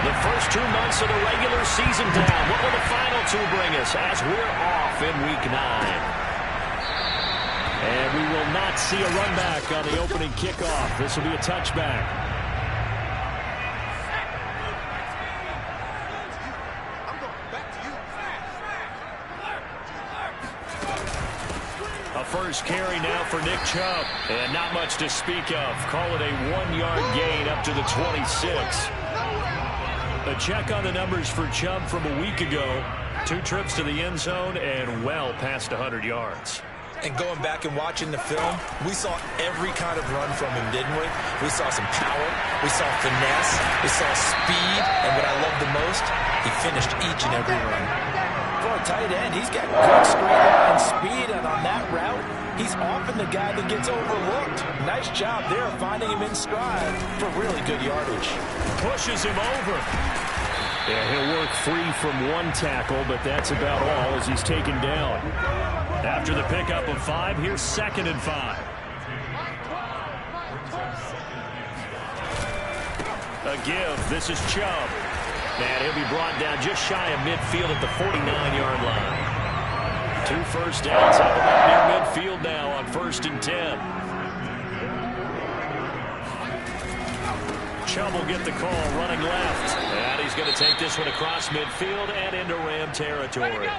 The first 2 months of the regular season down. What will the final two bring us as we're off in Week 9? And we will not see a run back on the opening kickoff. This will be a touchback. A first carry now for Nick Chubb. And not much to speak of. Call it a 1-yard gain up to the 26. A check on the numbers for Chubb from a week ago. 2 trips to the end zone and well past 100 yards. And going back and watching the film, we saw every kind of run from him, didn't we? We saw some power, we saw finesse, we saw speed, and what I love the most, he finished each and every run. For a tight end, he's got good straight line speed, and on that route, he's often the guy that gets overlooked. Nice job there finding him in stride for really good yardage. Pushes him over. Yeah, he'll work free from 1 tackle, but that's about all as he's taken down. After the pickup of 5, here's 2nd and 5. A give. This is Chubb. And he'll be brought down just shy of midfield at the 49-yard line. 2 first downs have him up near midfield now on 1st and 10. Chubb will get the call running left. And he's going to take this one across midfield and into Ram territory.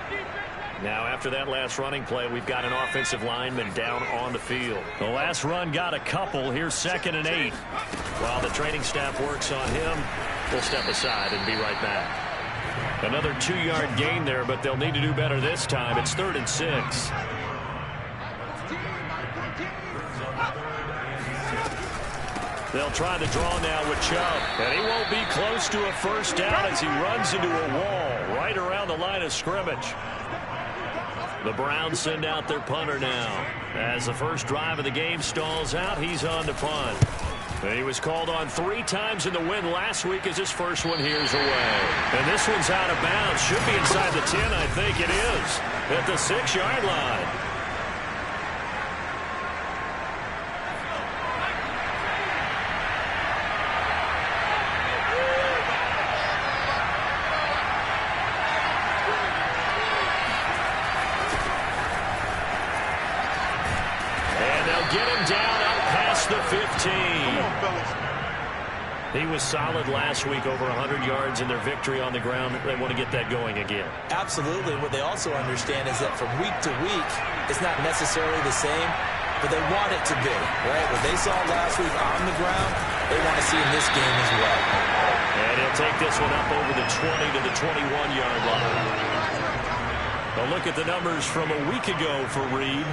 Now, after that last running play, we've got an offensive lineman down on the field. The last run got a couple. Here's 2nd and 8. While the training staff works on him, we'll step aside and be right back. Another 2-yard gain there, but they'll need to do better this time. It's 3rd and 6. They'll try the draw now with Chubb. And he won't be close to a first down as he runs into a wall right around the line of scrimmage. The Browns send out their punter now. As the first drive of the game stalls out, he's on to punt. He was called on 3 times in the win last week as his first one here's away. And this one's out of bounds. Should be inside the 10, I think it is. At the 6-yard line. Get him down up past the 15. He was solid last week, over 100 yards in their victory on the ground. They want to get that going again. Absolutely. What they also understand is that from week to week, it's not necessarily the same, but they want it to be, right? What they saw last week on the ground, they want to see in this game as well. And he'll take this one up over the 20 to the 21-yard line. A look at the numbers from a week ago for Reed.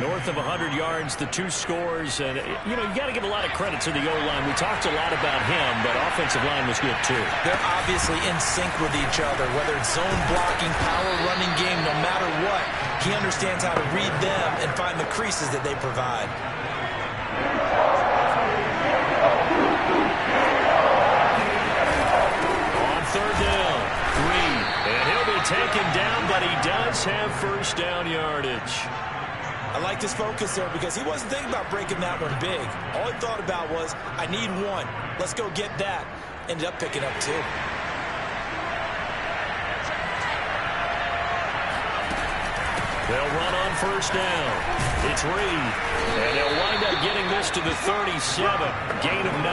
North of 100 yards, the 2 scores. And, you know, you got to give a lot of credit to the O-line. We talked a lot about him, but offensive line was good, too. They're obviously in sync with each other, whether it's zone blocking, power running game, no matter what. He understands how to read them and find the creases that they provide. On 3rd down, Reed. And he'll be taken down, but he does have first down yardage. I like his focus there because he wasn't thinking about breaking that one big. All he thought about was, I need 1. Let's go get that. Ended up picking up 2. They'll run on first down. It's Reed. And they'll wind up getting this to the 37. Gain of 9.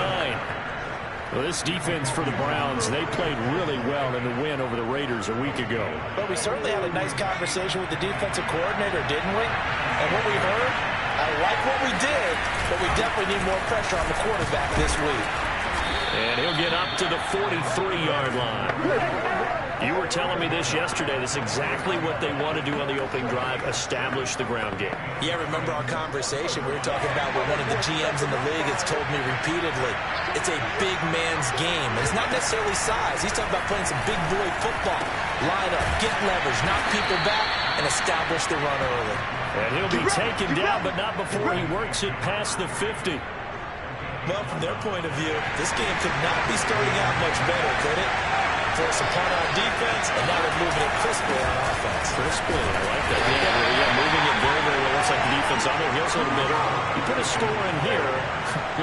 Well, this defense for the Browns, they played really well in the win over the Raiders a week ago. But we certainly had a nice conversation with the defensive coordinator, didn't we? And what we heard, I like what we did, but we definitely need more pressure on the quarterback this week. And he'll get up to the 43-yard line. You were telling me this yesterday. This is exactly what they want to do on the opening drive, establish the ground game. Yeah, remember our conversation? We were talking about what one of the GMs in the league has told me repeatedly. It's a big man's game. And it's not necessarily size. He's talking about playing some big boy football. Line up, get leverage, knock people back, and establish the run early. And he'll be taken down, but not before he works it past the 50. Well, from their point of view, this game could not be starting out much better, could it? Force a punt on defense, and now they're moving it crisply on offense. Crisply, I like that. Yeah, moving it very, very well. Let's looks like the defense on their heels a little bit. You put a score in here,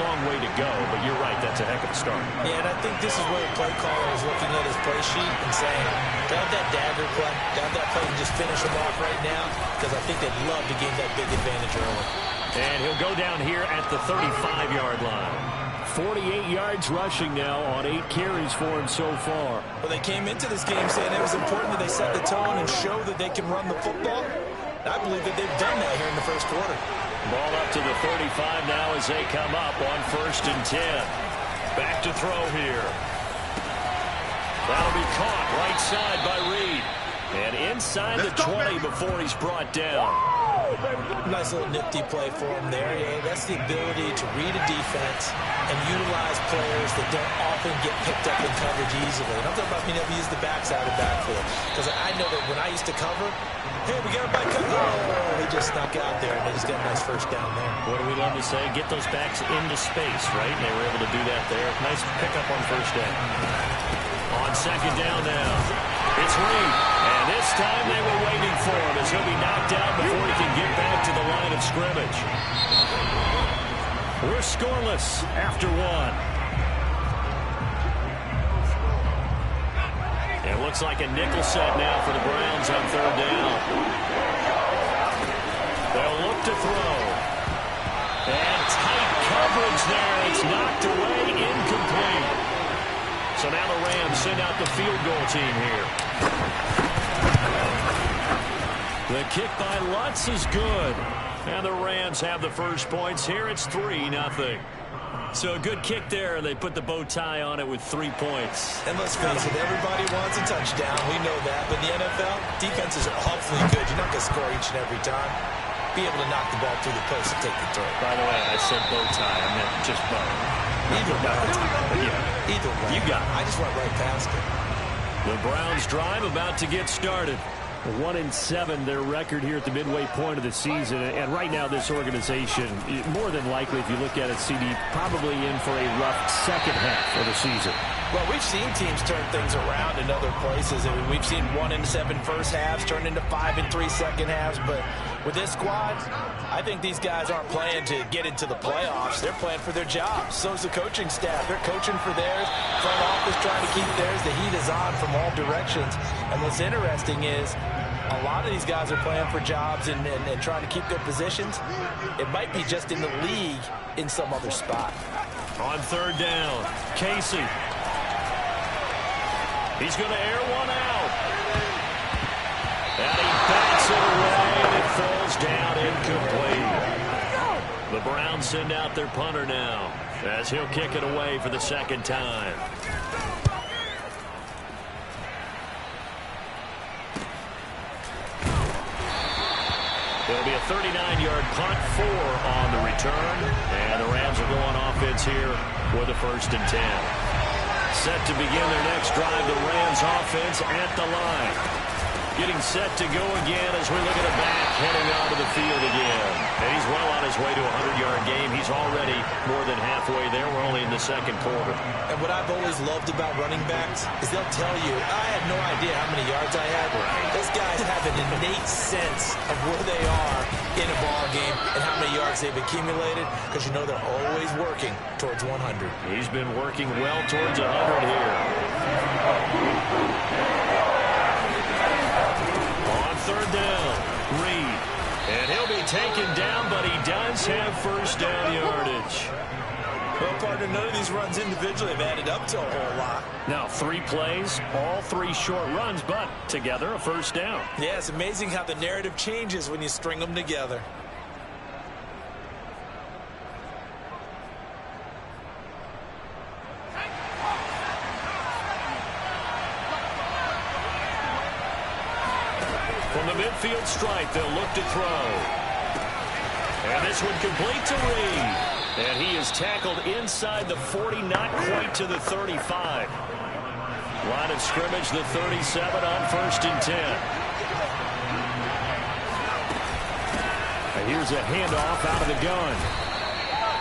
long way to go, but you're right, that's a heck of a start. Yeah, and I think this is where the play caller is looking at his play sheet and saying, got that dagger play, got that play and just finish them off right now, because I think they'd love to gain that big advantage early. And he'll go down here at the 35-yard line. 48 yards rushing now on 8 carries for him so far. Well, they came into this game saying it was important that they set the tone and show that they can run the football. I believe that they've done that here in the first quarter. Ball up to the 35 now as they come up on 1st and 10. Back to throw here. That'll be caught right side by Reed. And inside the 20 before he's brought down. Nice little nifty play for him there. Yeah, that's the ability to read a defense and utilize players that don't often get picked up in coverage easily. And I'm talking about being able to use the backside of backfield. Because I know that when I used to cover, hey, we got a back cut. Oh, he just snuck out there, and they just got a nice first down there. What do we love to say? Get those backs into space, right? And they were able to do that there. Nice pickup on 1st down. On 2nd down now, it's Reed. And this time they were waiting for him as he'll be knocked out before he can get back to the line of scrimmage. We're scoreless after 1. It looks like a nickel set now for the Browns on 3rd down. They'll look to throw. And tight coverage there. It's knocked away, incomplete. So now the Rams send out the field goal team here. The kick by Lutz is good. And the Rams have the first points here. It's 3-0. So a good kick there, and they put the bow tie on it with 3 points. And let's face it, everybody wants a touchdown. We know that. But in the NFL, defenses are awfully good. You're not going to score each and every time. Be able to knock the ball through the post and take the throw. By the way, I said bow tie. I meant just bow. Either way. Yeah. Either way. You got it. I just went right past it. The Browns drive about to get started. 1-7, their record here at the midway point of the season. And right now, this organization, more than likely, if you look at it, CD, probably in for a rough second half of the season. Well, we've seen teams turn things around in other places. I mean, we've seen 1-7 first halves turn into 5-3 second halves. But with this squad, I think these guys aren't playing to get into the playoffs. They're playing for their jobs. So's the coaching staff. They're coaching for theirs. Front office trying to keep theirs. The heat is on from all directions. And what's interesting is a lot of these guys are playing for jobs and trying to keep their positions. It might be just in the league in some other spot. On 3rd down, Casey. He's going to air one out. And he bats it away, and it falls down incomplete. The Browns send out their punter now as he'll kick it away for the 2nd time. It'll be a 39-yard punt, 4 on the return. And the Rams are going offense here with a 1st and 10. Set to begin their next drive, the Rams offense at the line. Getting set to go again as we look at a back heading onto the field again. And he's well on his way to a 100-yard game. He's already more than halfway there. We're only in the 2nd quarter. And what I've always loved about running backs is they'll tell you, I had no idea how many yards I had. Those guys have an innate sense of where they are in a ball game and how many yards they've accumulated, because you know they're always working towards 100. He's been working well towards 100 here. On 3rd down, Reed. And he'll be taken down, but he does have 1st down yardage. Well, partner, none of these runs individually have added up to a whole lot. Now, 3 plays, all 3 short runs, but together a 1st down. Yeah, it's amazing how the narrative changes when you string them together. From the midfield stripe, they'll look to throw. And this one complete to Reed. And he is tackled inside the 40, not quite to the 35. Line of scrimmage, the 37 on 1st and 10. And here's a handoff out of the gun.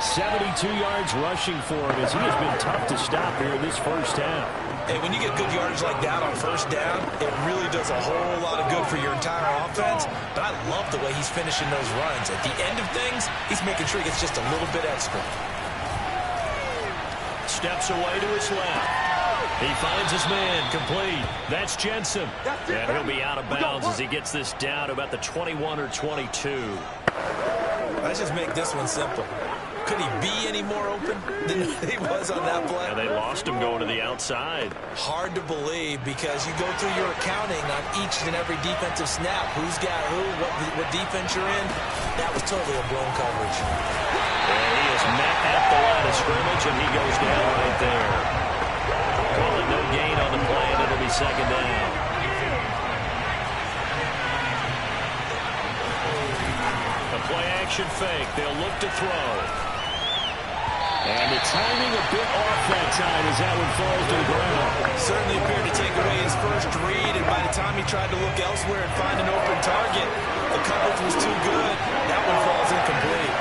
72 yards rushing for him as he has been tough to stop here in this first half. And when you get good yardage like that on first down, it really does a whole lot of good for your entire offense. But I love the way he's finishing those runs. At the end of things, he's making sure he gets just a little bit extra. Steps away to his left. He finds his man complete. That's Jensen. And he'll be out of bounds as he gets this down to about the 21 or 22. Let's just make this one simple. Could he be any more open than he was on that play? And they lost him going to the outside. Hard to believe because you go through your accounting on each and every defensive snap. Who's got who, what defense you're in. That was totally a blown coverage. And he is met at the line of scrimmage, and he goes down right there. Call it no gain on the play, and it'll be second down. A play-action fake. They'll look to throw. And the timing a bit off that time as that one falls to the ground. Certainly appeared to take away his first read, and by the time he tried to look elsewhere and find an open target, the coverage was too good. That one falls incomplete.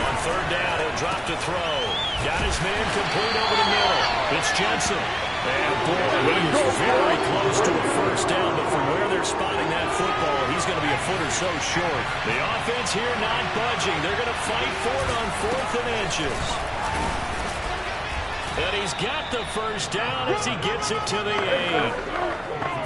On third down, he'll drop to throw. Got his man complete over the middle. It's Jensen. And boy, he is very close to a first down, but from where they're spotting that football, he's going to be a foot or so short. The offense here not budging. They're going to fight for it on 4th and inches. And he's got the first down as he gets it to the 8.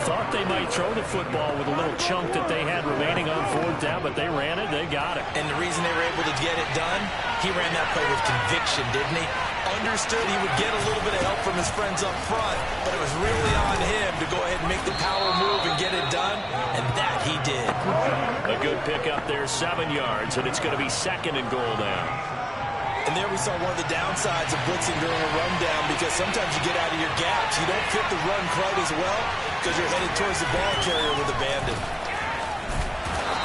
Thought they might throw the football with a little chunk that they had remaining on 4th down, but they ran it. They got it. And the reason they were able to get it done, he ran that play with conviction, didn't he? Understood he would get a little bit of help from his friends up front, but it was really on him to go ahead and make the power move and get it done, and that he did. A good pickup there, 7 yards, and it's going to be 2nd and goal now. And there we saw one of the downsides of blitzing during a rundown, because sometimes you get out of your gaps. You don't fit the run quite as well because you're headed towards the ball carrier with abandon.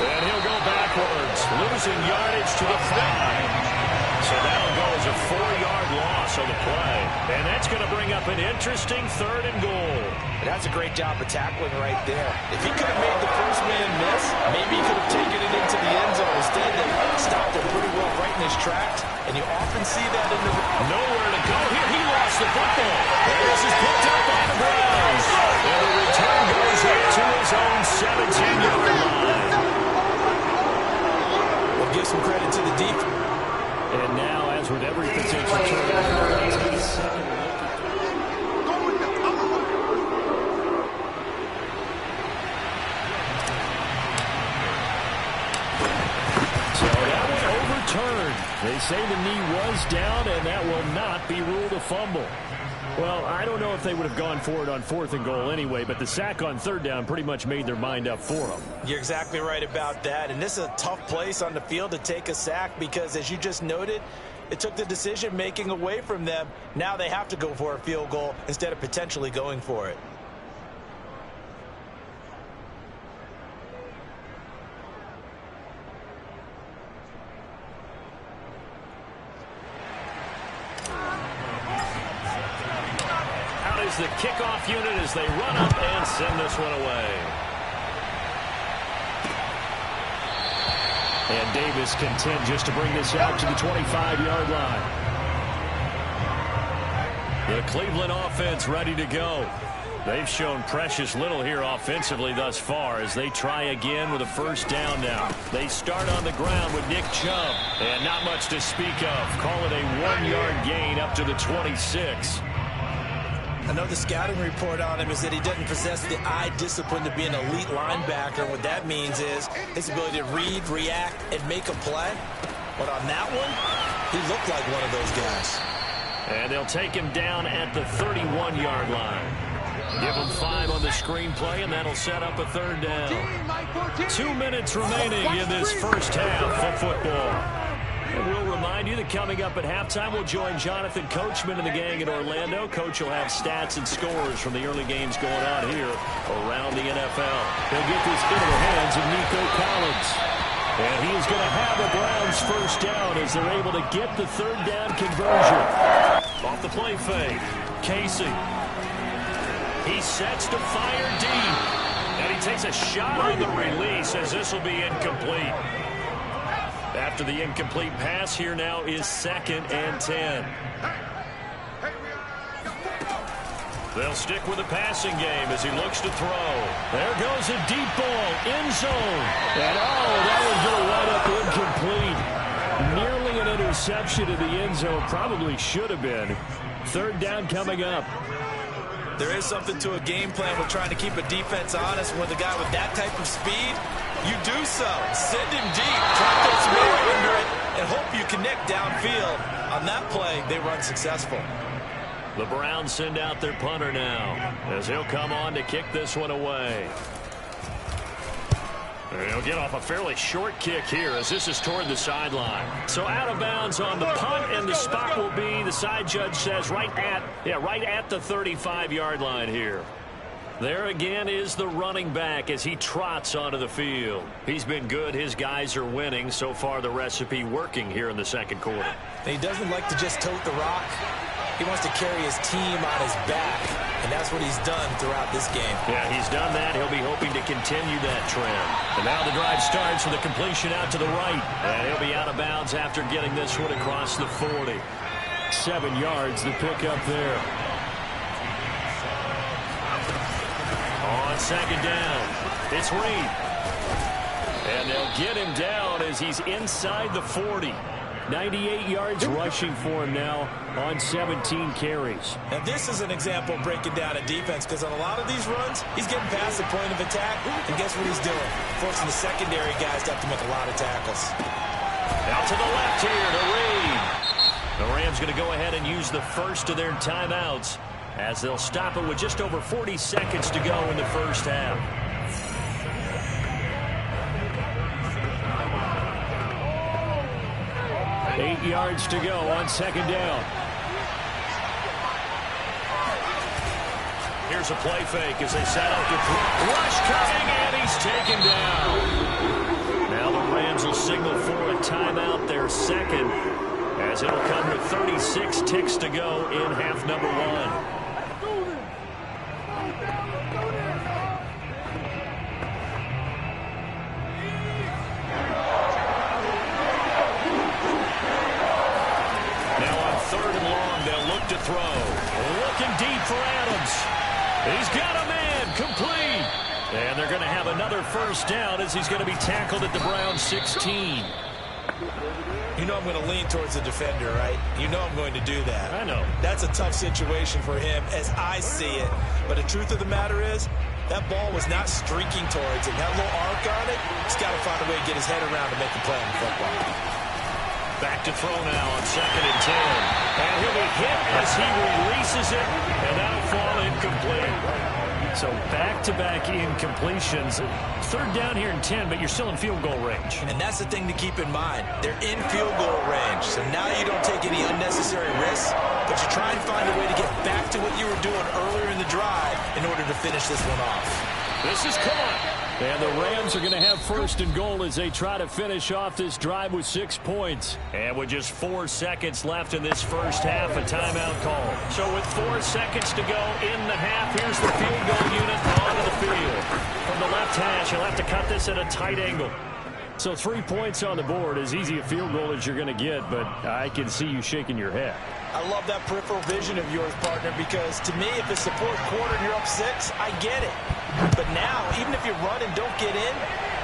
And he'll go backwards, losing yardage to the 5. So that'll go as a 4-yard loss on the play. And that's going to bring up an interesting 3rd and goal. That's a great job of tackling right there. If he could have made the first man miss, maybe he could have taken it into the end zone. Instead, they stopped him pretty well right in his tracks. And you often see that in the... Nowhere to go here. He lost the football. And this is picked up by the Browns. And the return goes up to his own 17-yard line. Well, give some credit to the defense. And now, as with every potential turnover, so that one overturned. They say the knee was down, and that will not be ruled a fumble. Well, I don't know if they would have gone for it on 4th and goal anyway, but the sack on 3rd down pretty much made their mind up for them. You're exactly right about that, and this is a tough place on the field to take a sack because, as you just noted, it took the decision-making away from them. Now they have to go for a field goal instead of potentially going for it. The kickoff unit as they run up and send this one away. And Davis content just to bring this out to the 25-yard line. The Cleveland offense ready to go. They've shown precious little here offensively thus far as they try again with a first down now. They start on the ground with Nick Chubb, and not much to speak of. Call it a 1-yard gain up to the 26. I know the scouting report on him is that he doesn't possess the eye discipline to be an elite linebacker. What that means is his ability to read, react, and make a play. But on that one, he looked like one of those guys. And they'll take him down at the 31-yard line. Give him 5 on the screenplay, and that'll set up a 3rd down. 2 minutes remaining in this first half of football. And we'll remind you that coming up at halftime, we'll join Jonathan Coachman and the gang in Orlando. Coach will have stats and scores from the early games going on here around the NFL. He'll get this into the hands of Nico Collins. And he is going to have the Browns first down as they're able to get the 3rd down conversion. Off the play fake, Casey. He sets to fire deep. And he takes a shot on the release as this will be incomplete. After the incomplete pass, here now is 2nd and 10. They'll stick with the passing game as he looks to throw. There goes a deep ball, end zone. And that was going to wind up incomplete. Nearly an interception in the end zone. Probably should have been. Third down coming up. There is something to a game plan with trying to keep a defense honest. With a guy with that type of speed, you do so. Send him deep, try to throw some air under it, and hope you connect downfield. On that play, they run successful. The Browns send out their punter now as he'll come on to kick this one away. He'll get off a fairly short kick here as this is toward the sideline. So out of bounds on the punt, and the spot will be, the side judge says, right at the 35-yard line here. There again is the running back as he trots onto the field. He's been good. His guys are winning. So far, the recipe working here in the second quarter. He doesn't like to just tote the rock. He wants to carry his team on his back, and that's what he's done throughout this game. Yeah, he's done that. He'll be hoping to continue that trend. And now the drive starts with a completion out to the right. And he'll be out of bounds after getting this one across the 40. 7 yards, the pickup there. On second down, it's Reed. And they'll get him down as he's inside the 40. 98 yards rushing for him now on 17 carries. Now this is an example of breaking down a defense, because on a lot of these runs, he's getting past the point of attack, and guess what he's doing? Forcing the secondary guys to have to make a lot of tackles. Out to the left here to Reed. The Rams going to go ahead and use the first of their timeouts as they'll stop it with just over 40 seconds to go in the first half. 8 yards to go on second down. Here's a play fake as they set up the rush coming, and he's taken down. Now the Rams will signal for a timeout, their second, as it'll come with 36 ticks to go in half number one. Throw. Looking deep for Adams. He's got a man complete. And they're going to have another first down as he's going to be tackled at the Browns 16. You know I'm going to lean towards the defender, right? You know I'm going to do that. I know. That's a tough situation for him as I see it. But the truth of the matter is, that ball was not streaking towards him. That little arc on it, he's got to find a way to get his head around to make the play on the football. Back to throw now on 2nd and 10. And he'll be hit as he releases it, and that'll fall incomplete. So back-to-back incompletions. Third down here in 10, but you're still in field goal range. And that's the thing to keep in mind. They're in field goal range. So now you don't take any unnecessary risks, but you try and find a way to get back to what you were doing earlier in the drive in order to finish this one off. This is caught. And the Rams are going to have 1st and goal as they try to finish off this drive with 6 points. And with just 4 seconds left in this first half, a timeout call. So with 4 seconds to go in the half, here's the field goal unit onto the field. From the left hash, he'll have to cut this at a tight angle. So 3 points on the board, as easy a field goal as you're going to get, but I can see you shaking your head. I love that peripheral vision of yours, partner, because to me, if it's the 4th quarter and you're up 6, I get it. But now, even if you run and don't get in,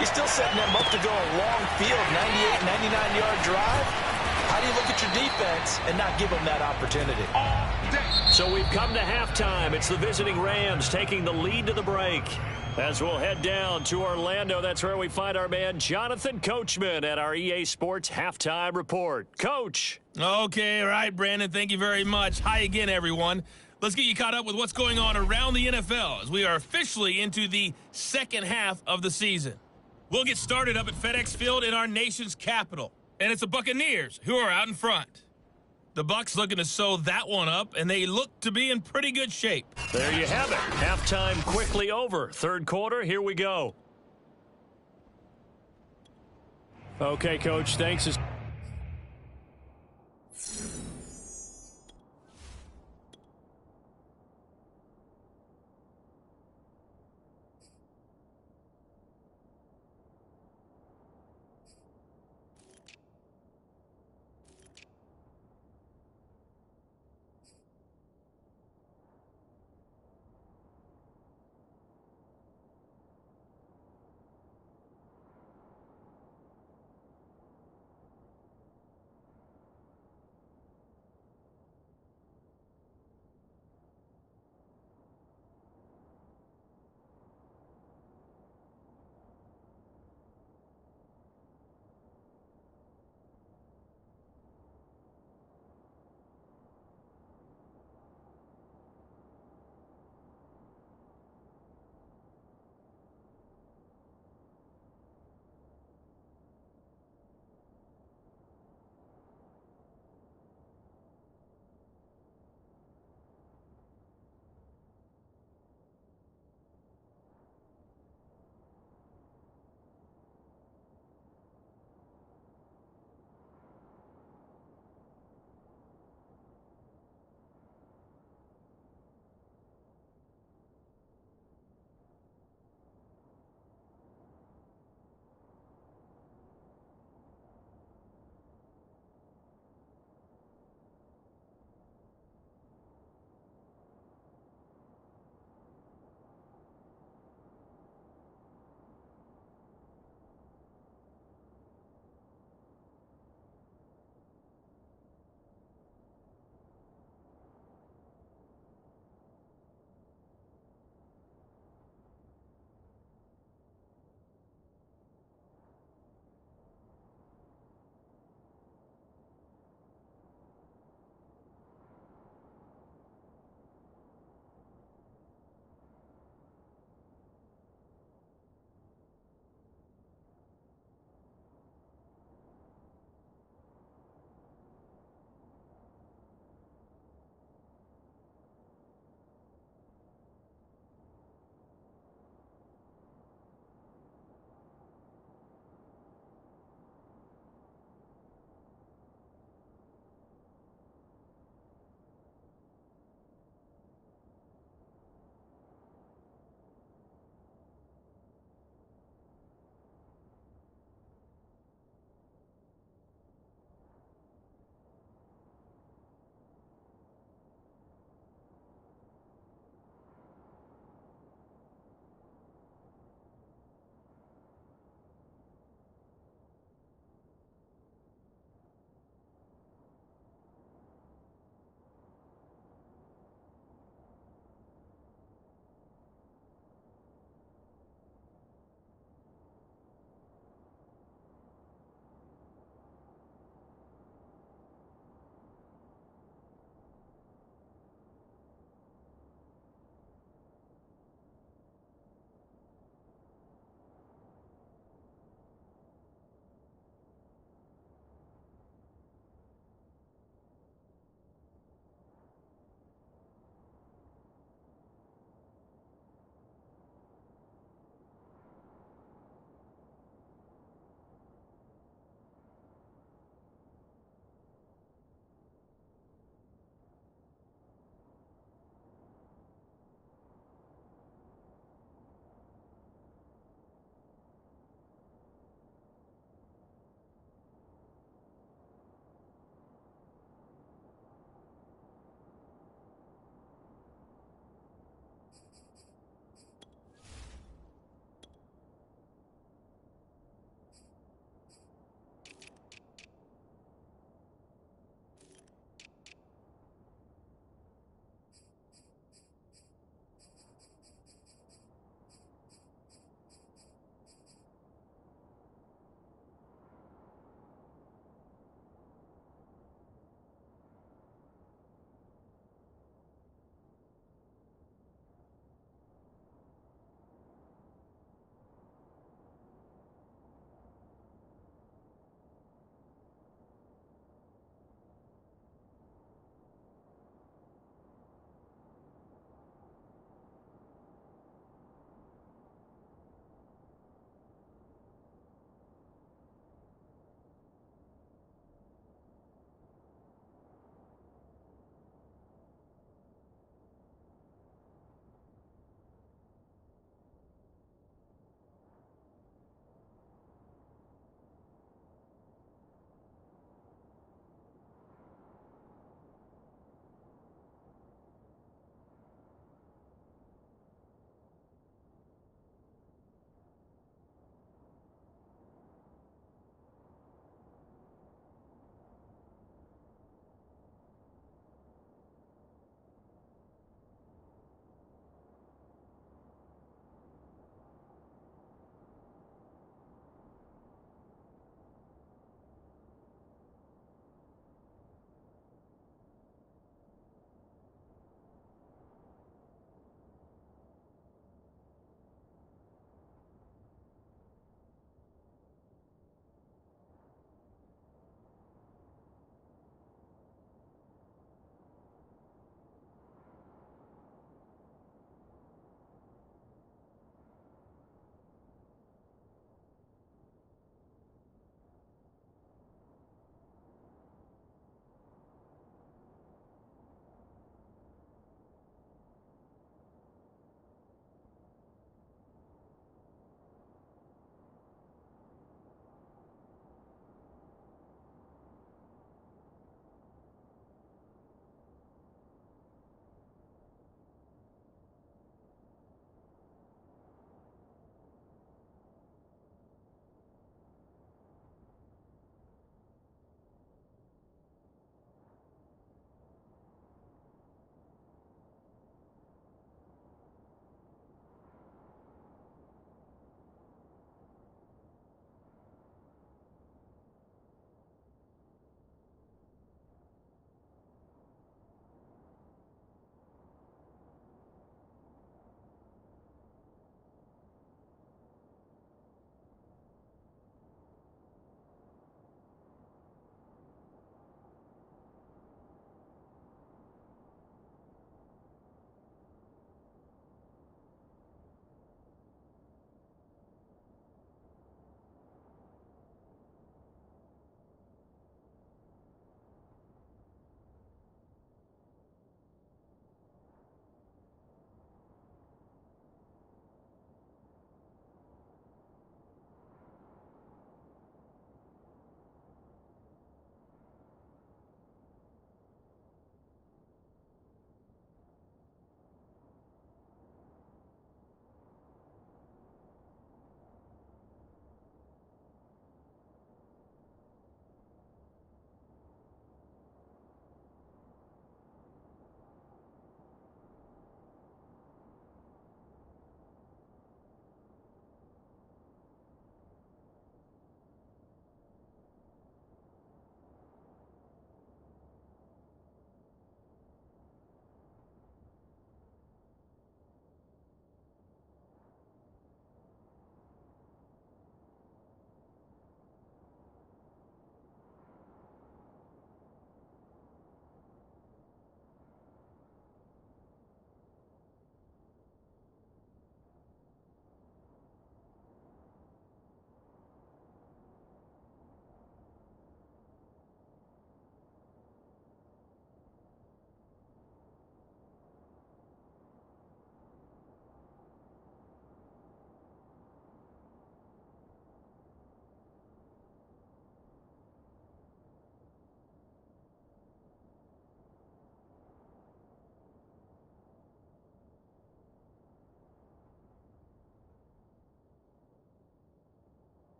you're still setting them up to go a long field, 98, 99-yard drive. How do you look at your defense and not give them that opportunity? So we've come to halftime. It's the visiting Rams taking the lead to the break. As we'll head down to Orlando, that's where we find our man Jonathan Coachman at our EA Sports Halftime Report. Coach. Okay, all right, Brandon, thank you very much. Hi again, everyone. Let's get you caught up with what's going on around the NFL as we are officially into the second half of the season. We'll get started up at FedEx Field in our nation's capital, and it's the Buccaneers who are out in front. The Bucs looking to sew that one up, and they look to be in pretty good shape. There you have it. Halftime quickly over. Third quarter, here we go. Okay, Coach, thanks.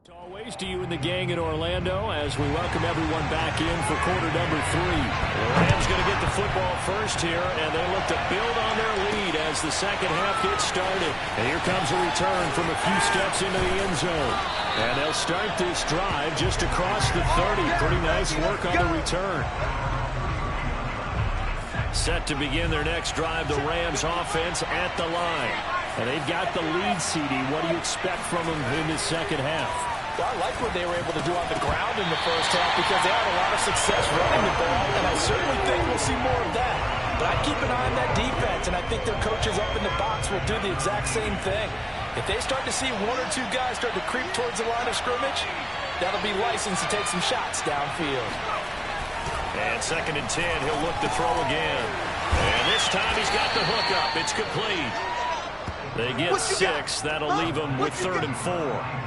Always to you and the gang in Orlando as we welcome everyone back in for quarter number 3. The Rams going to get the football first here, and they look to build on their lead as the second half gets started. And here comes a return from a few steps into the end zone. And they'll start this drive just across the 30. Pretty nice work on the return. Set to begin their next drive, the Rams offense at the line. And they've got the lead, CD. What do you expect from them in the second half? Well, I like what they were able to do on the ground in the first half because they had a lot of success running the ball, and I certainly think we'll see more of that. But I'd keep an eye on that defense, and I think their coaches up in the box will do the exact same thing. If they start to see one or two guys start to creep towards the line of scrimmage, that'll be licensed to take some shots downfield. And 2nd and 10, he'll look to throw again. And this time he's got the hook up. It's complete. They get 6. That'll leave them with 3rd and 4.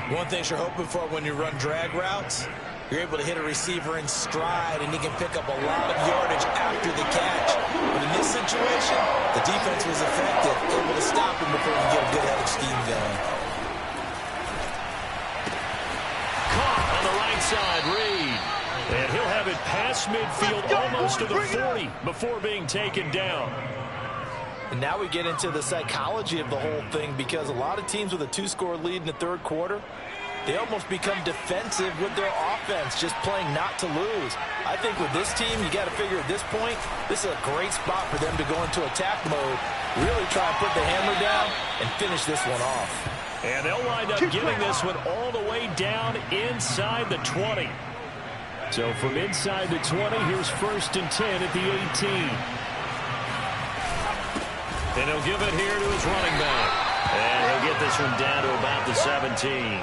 One thing you're hoping for when you run drag routes, you're able to hit a receiver in stride, and he can pick up a lot of yardage after the catch. But in this situation, the defense was effective, able to stop him before he get a good headed scheme going. Caught on the right side, Reed. And he'll have it past midfield almost to the 40 before being taken down. And now we get into the psychology of the whole thing because a lot of teams with a 2-score lead in the third quarter, they almost become defensive with their offense, just playing not to lose. I think with this team, you got to figure at this point, this is a great spot for them to go into attack mode, really try and put the hammer down and finish this one off. And they'll wind up getting this one all the way down inside the 20. So from inside the 20, here's 1st and 10 at the 18. And he'll give it here to his running back. And he'll get this one down to about the 17.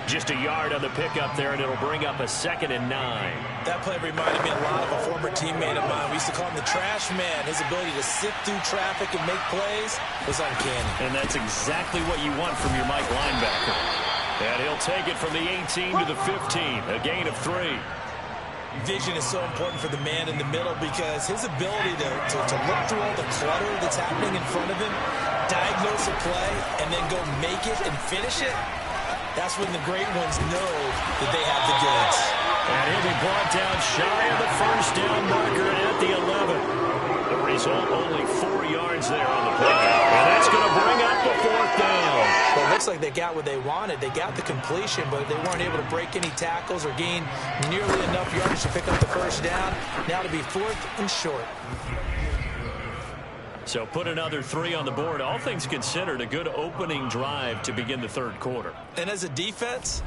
Just a yard on the pickup there, and it'll bring up a 2nd and 9. That play reminded me a lot of a former teammate of mine. We used to call him the trash man. His ability to sift through traffic and make plays was uncanny. And that's exactly what you want from your Mike linebacker. And he'll take it from the 18 to the 15, a gain of 3. Vision is so important for the man in the middle because his ability to look through all the clutter that's happening in front of him, diagnose a play, and then go make it and finish it, that's when the great ones know that they have the goods. And he'll be brought down shy of the 1st down marker at the 11. The result, only 4 yards there on the play. And that's going to bring up the 4th down. Well, it looks like they got what they wanted. They got the completion, but they weren't able to break any tackles or gain nearly enough yardage to pick up the 1st down. Now to be 4th and short. So put another 3 on the board. All things considered, a good opening drive to begin the third quarter. And as a defense,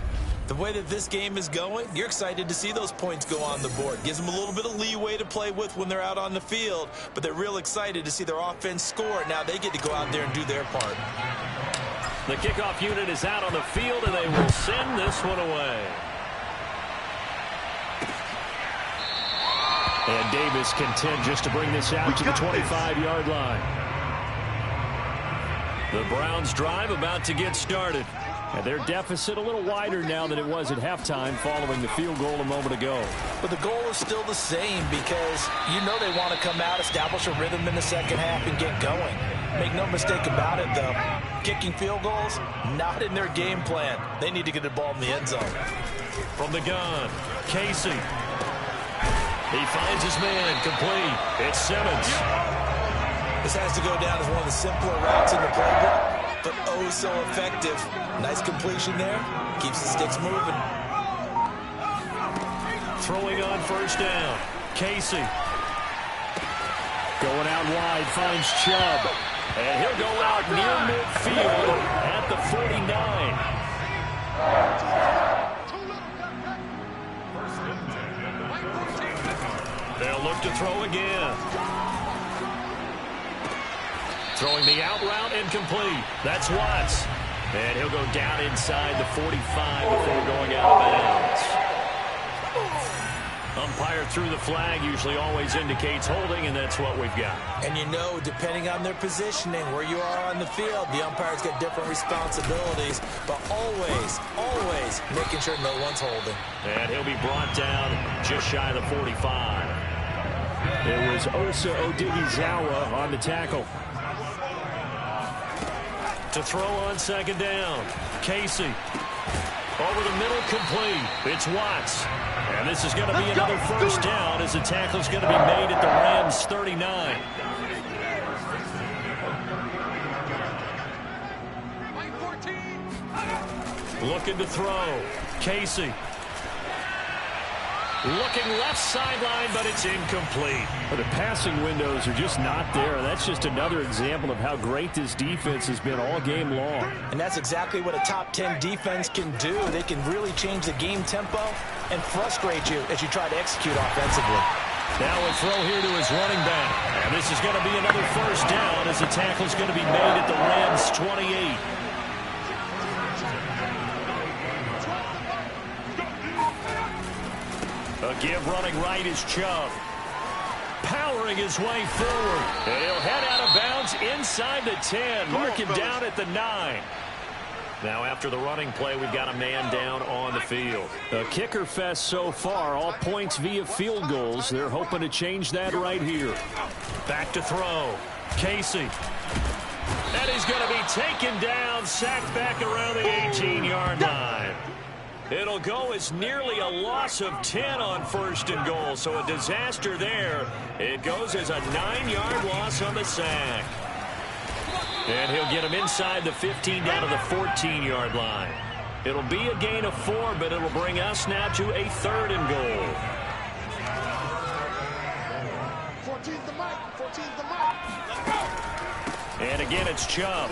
the way that this game is going, you're excited to see those points go on the board. Gives them a little bit of leeway to play with when they're out on the field, but they're real excited to see their offense score. Now they get to go out there and do their part. The kickoff unit is out on the field, and they will send this one away. And Davis content just to bring this out to the 25-yard line. The Browns drive about to get started. And their deficit a little wider now than it was at halftime following the field goal a moment ago. But the goal is still the same because you know they want to come out, establish a rhythm in the second half, and get going. Make no mistake about it, though. Kicking field goals, not in their game plan. They need to get the ball in the end zone. From the gun, Casey. He finds his man, complete. It's Simmons. This has to go down as one of the simpler routes in the playbook, but oh so effective. Nice completion there. Keeps the sticks moving. Throwing on 1st down. Casey. Going out wide, finds Chubb. And he'll go out near midfield at the 49. They'll look to throw again. Throwing the out route incomplete. That's Watts. And he'll go down inside the 45 before going out of bounds. Umpire threw the flag, usually always indicates holding, and that's what we've got. And you know, depending on their positioning, where you are on the field, the umpire's got different responsibilities, but always, always making sure no one's holding. And he'll be brought down just shy of the 45. It was Osa Odighizuwa on the tackle. To throw on 2nd down, Casey. Over the middle, complete. It's Watts. And this is going to be another first down as the tackle's going to be made at the Rams' 39. Looking to throw. Casey. Looking left sideline, but it's incomplete. The passing windows are just not there. That's just another example of how great this defense has been all game long. And that's exactly what a top 10 defense can do. They can really change the game tempo and frustrate you as you try to execute offensively. Now a throw here to his running back. And this is going to be another first down as the tackle's going to be made at the Rams' 28. A give running right is Chubb. Powering his way forward. And he'll head out of bounds inside the 10. Mark him down at the 9. Now after the running play, we've got a man down on the field. A kicker fest so far. All points via field goals. They're hoping to change that right here. Back to throw. Casey. And he's going to be taken down, sacked back around the 18-yard line. It'll go as nearly a loss of 10 on first and goal, so a disaster there. It goes as a 9-yard loss on the sack. And he'll get him inside the 15 down to the 14-yard line. It'll be a gain of 4, but it'll bring us now to a 3rd and goal. 14's the mic. 14's the mic. And again, it's Chubb.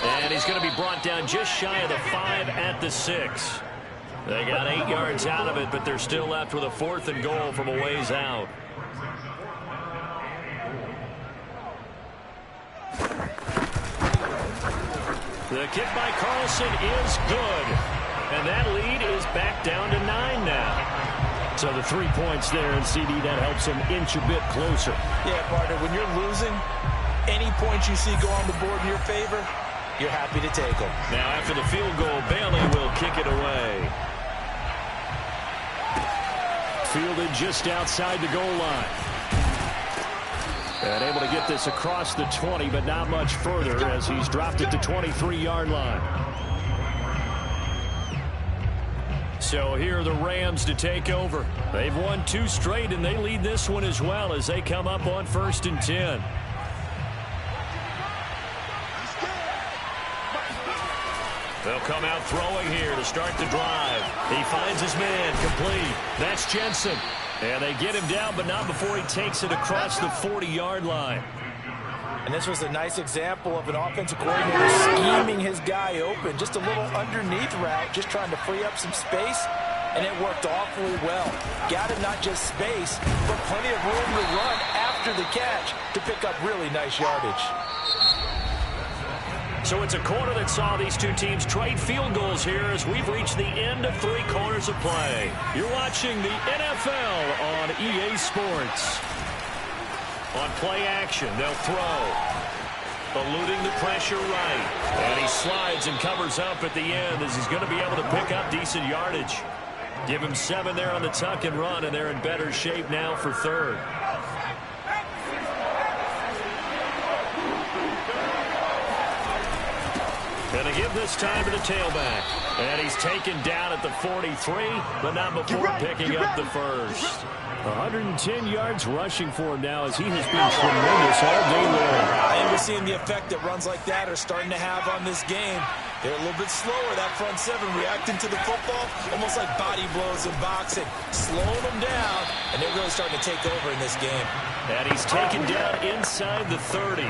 And he's going to be brought down just shy of the 5 at the 6. They got 8 yards out of it, but they're still left with a 4th and goal from a ways out. The kick by Carlson is good. And that lead is back down to 9 now. So the 3 points there, and CD, that helps them inch a bit closer. Yeah, partner, when you're losing, any points you see go on the board in your favor, you're happy to take them. Now after the field goal, Bailey will kick it away. Fielded just outside the goal line. And able to get this across the 20, but not much further as he's dropped it to 23-yard line. So here are the Rams to take over. They've won 2 straight, and they lead this one as well as they come up on 1st and 10. They'll come out throwing here to start the drive. He finds his man, complete. That's Jensen. And they get him down, but not before he takes it across the 40-yard line. And this was a nice example of an offensive coordinator scheming his guy open. Just a little underneath route, just trying to free up some space, and it worked awfully well. Got him not just space, but plenty of room to run after the catch to pick up really nice yardage. So it's a quarter that saw these two teams trade field goals here as we've reached the end of 3 quarters of play. You're watching the NFL on EA Sports. On play action, they'll throw. Eluding the pressure right. And he slides and covers up at the end as he's going to be able to pick up decent yardage. Give him 7 there on the tuck and run, and they're in better shape now for 3rd. Going to give this time to the tailback. And he's taken down at the 43, but not before picking up the first. 110 yards rushing for him now as he has been tremendous all day long. And we're seeing the effect that runs like that are starting to have on this game. They're a little bit slower, that front 7, reacting to the football, almost like body blows in boxing, slowing them down, and they're really starting to take over in this game. And he's taken down inside the 30.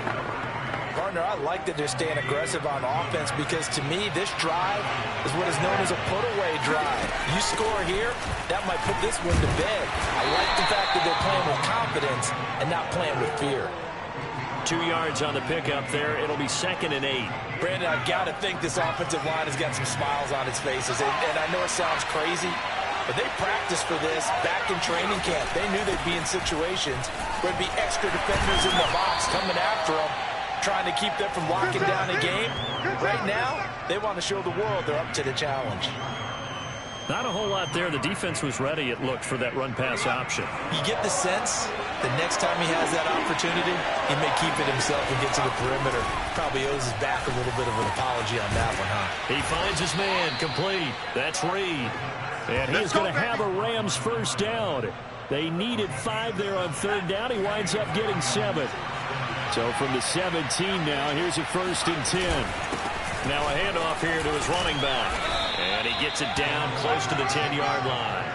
Partner, I like that they're staying aggressive on offense because, to me, this drive is what is known as a put-away drive. You score here, that might put this one to bed. I like the fact that they're playing with confidence and not playing with fear. 2 yards on the pickup there. It'll be 2nd and 8. Brandon, I've got to think this offensive line has got some smiles on its faces. And I know it sounds crazy, but they practiced for this back in training camp. They knew they'd be in situations where there'd be extra defenders in the box coming after them, trying to keep them from locking down a game. Right now, they want to show the world they're up to the challenge. Not a whole lot there. The defense was ready, it looked, for that run-pass option. You get the sense the next time he has that opportunity, he may keep it himself and get to the perimeter. Probably owes his back a little bit of an apology on that one, huh? He finds his man complete. That's Reed. And he's going to have a Rams first down. They needed 5 there on third down. He winds up getting 7. So from the 17 now, here's a 1st and 10. Now a handoff here to his running back. And he gets it down close to the 10-yard line.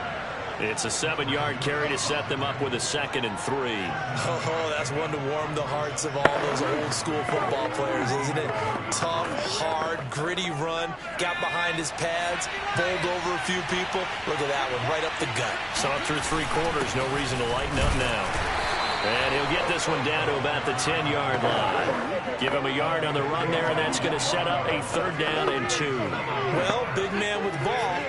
It's a 7-yard carry to set them up with a 2nd and 3. Oh, that's one to warm the hearts of all those old-school football players, isn't it? Tough, hard, gritty run. Got behind his pads, bowled over a few people. Look at that one, right up the gut. Saw it through 3 quarters. No reason to lighten up now. And he'll get this one down to about the 10-yard line. Give him a yard on the run there, and that's going to set up a 3rd down and 2. Well, big man with ball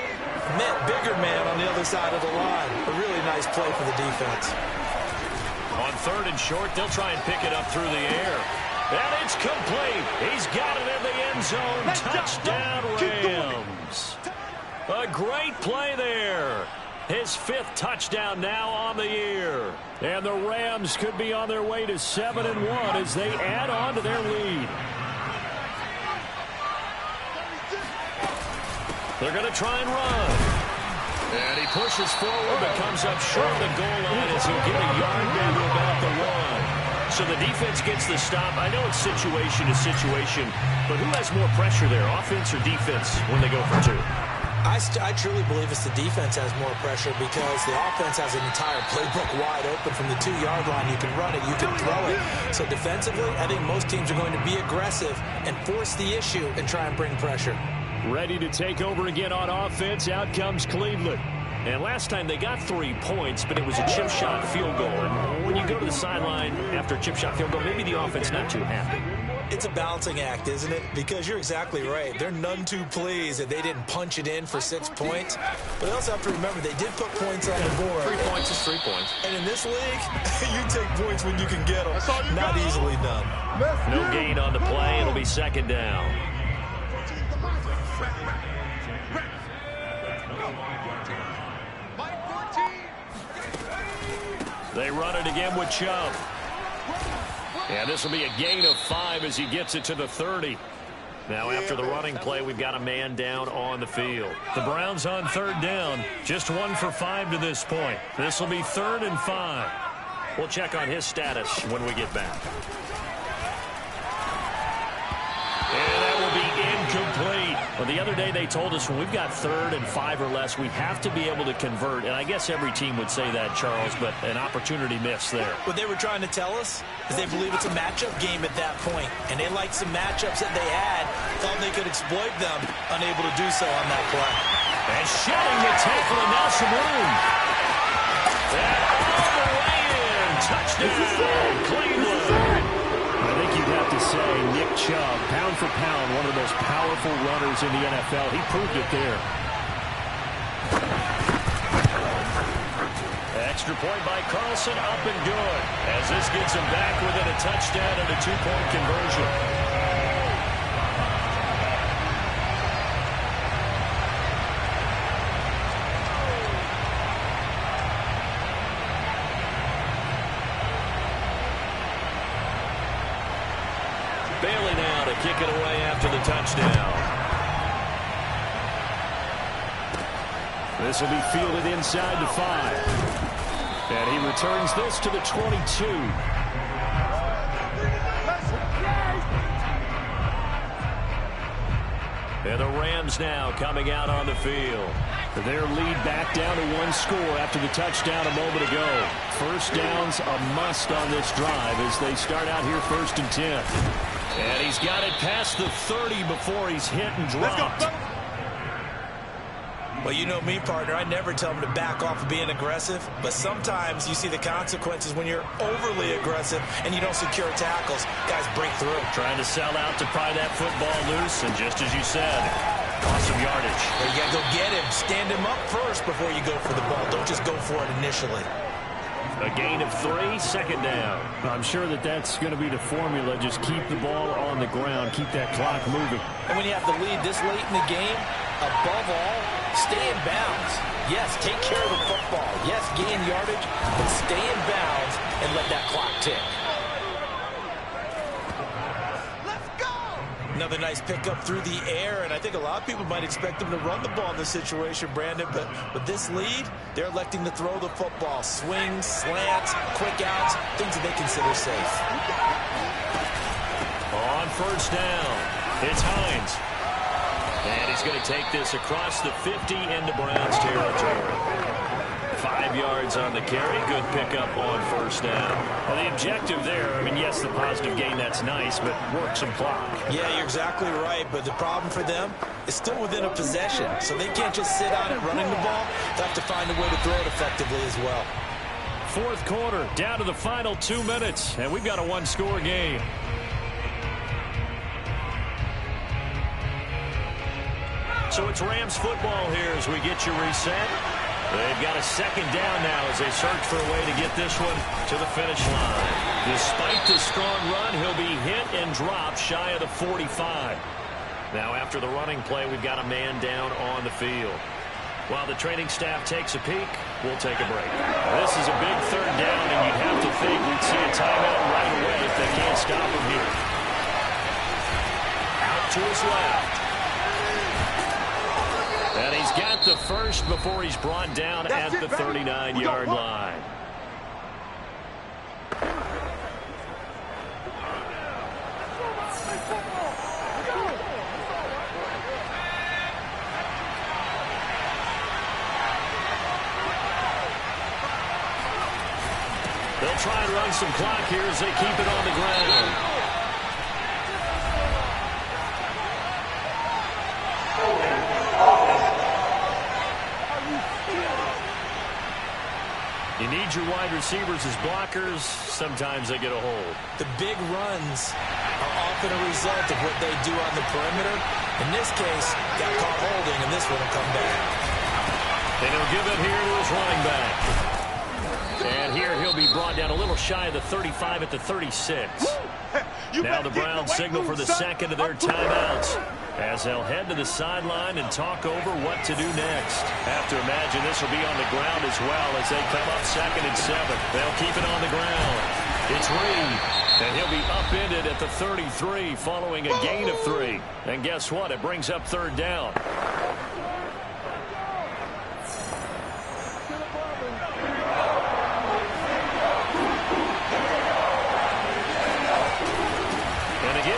met bigger man on the other side of the line. A really nice play for the defense. On 3rd and short, they'll try and pick it up through the air. And it's complete. He's got it in the end zone. Touchdown, Rams. A great play there. His 5th touchdown now on the year. And the Rams could be on their way to 7-1 as they add on to their lead. They're going to try and run. And he pushes forward but comes up short of the goal line as he'll get a yard down to about the 1. So the defense gets the stop. I know it's situation to situation, but who has more pressure there, offense or defense, when they go for 2? I truly believe it's the defense has more pressure because the offense has an entire playbook wide open from the 2-yard line. You can run it, you can throw it. So defensively, I think most teams are going to be aggressive and force the issue and try and bring pressure. Ready to take over again on offense. Out comes Cleveland. And last time they got 3 points, but it was a chip shot field goal. And when you go to the sideline after a chip shot field goal, maybe the offense not too happy. It's a balancing act, isn't it? Because you're exactly right. They're none too pleased that they didn't punch it in for 6 points. But they also have to remember they did put points on the board. 3 points is 3 points. And in this league, you take points when you can get them. Not easily done. No gain on the play. It'll be 2nd down. They run it again with Chubb. And this will be a gain of 5 as he gets it to the 30. Now after the running play, we've got a man down on the field. The Browns on 3rd down. Just 1 for 5 to this point. This will be 3rd and 5. We'll check on his status when we get back. And that will be incomplete. Well, the other day they told us when we've got 3rd and 5 or less, we have to be able to convert. And I guess every team would say that, Charles, but an opportunity missed there. What they were trying to tell us is they believe it's a matchup game at that point. And they liked some matchups that they had, thought they could exploit them, unable to do so on that play. And shedding the tackle, and now some room. And all the way in. Touchdown, Cleveland. I think you'd have to say Nick Chubb, pound for pound, one of the most powerful runners in the NFL. He proved it there. Extra point by Carlson, up and good. As this gets him back within a touchdown and a 2-point conversion. Bailey now to kick it away after the touchdown. This will be fielded inside the 5. And he returns this to the 22. And the Rams now coming out on the field. Their lead back down to 1 score after the touchdown a moment ago. First down's a must on this drive as they start out here 1st and 10. And he's got it past the 30 before he's hit and dropped. Well, you know me, partner. I never tell them to back off of being aggressive, but sometimes you see the consequences when you're overly aggressive and you don't secure tackles. Guys break through. Trying to sell out to pry that football loose, and just as you said, cost some yardage. Well, you got to go get him. Stand him up first before you go for the ball. Don't just go for it initially. A gain of 3, 2nd down. I'm sure that that's going to be the formula. Just keep the ball on the ground. Keep that clock moving. And when you have to lead this late in the game, above all, Stay in bounds. Yes, take care of the football. Yes, gain yardage, but stay in bounds and let that clock tick. Another nice pickup through the air, and I think a lot of people might expect them to run the ball in this situation, Brandon, but with this lead, they're electing to throw the football. Swings, slants, quick outs, things that they consider safe. On first down, it's Hines. And he's going to take this across the 50 into Browns territory. 5 yards on the carry. Good pickup on first down. Well, the objective there, I mean, yes, the positive gain, that's nice, but work some clock. Yeah, you're exactly right, but the problem for them is still within a possession, so they can't just sit on it running the ball. They'll have to find a way to throw it effectively as well. Fourth quarter, down to the final 2 minutes, and we've got a one-score game. So it's Rams football here as we get you reset. They've got a second down now as they search for a way to get this one to the finish line. Despite the strong run, he'll be hit and dropped shy of the 45. Now after the running play, we've got a man down on the field. While the training staff takes a peek, we'll take a break. This is a big third down, and you'd have to think we'd see a timeout right away if they can't stop him here. Out to his left. And he's got the first before he's brought down at the 39-yard line. They'll try and run some clock here as they keep it on the ground. You need your wide receivers as blockers. Sometimes they get a hold. The big runs are often a result of what they do on the perimeter. In this case, got caught holding, and this one will come back. And he'll give it here to his running back. And here he'll be brought down a little shy of the 35 at the 36. Now the Browns signal for the second of their timeouts as they'll head to the sideline and talk over what to do next. Have to imagine this will be on the ground as well as they come up 2nd and 7. They'll keep it on the ground. It's Reed, and he'll be upended at the 33 following a gain of 3. And guess what? It brings up third down.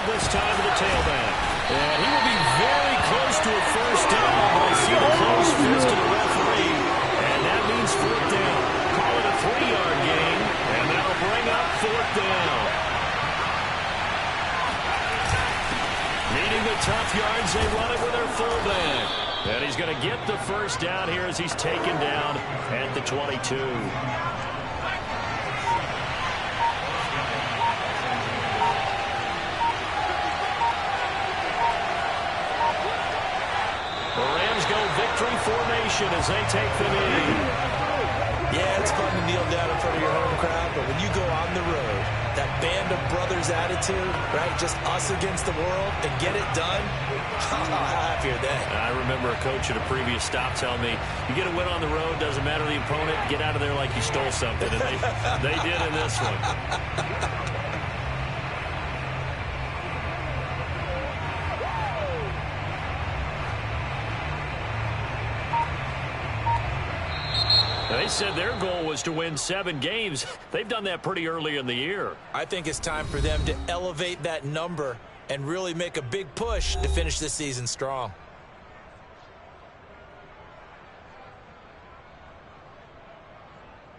This time to the tailback. And he will be very close to a first down, but I see the close fist of the referee. And that means fourth down. Call it a 3-yard gain, and that'll bring up fourth down. Needing the tough yards, they run it with their fullback. And he's going to get the first down here as he's taken down at the 22. Victory formation as they take the knee. Yeah, it's fun to kneel down in front of your home crowd, but when you go on the road, that band of brothers attitude, right, just us against the world, and get it done, how happy are they? I remember a coach at a previous stop telling me, you get a win on the road, doesn't matter the opponent, get out of there like you stole something, and they did in this one. They said their goal was to win 7 games. They've done that pretty early in the year. I think it's time for them to elevate that number and really make a big push to finish this season strong.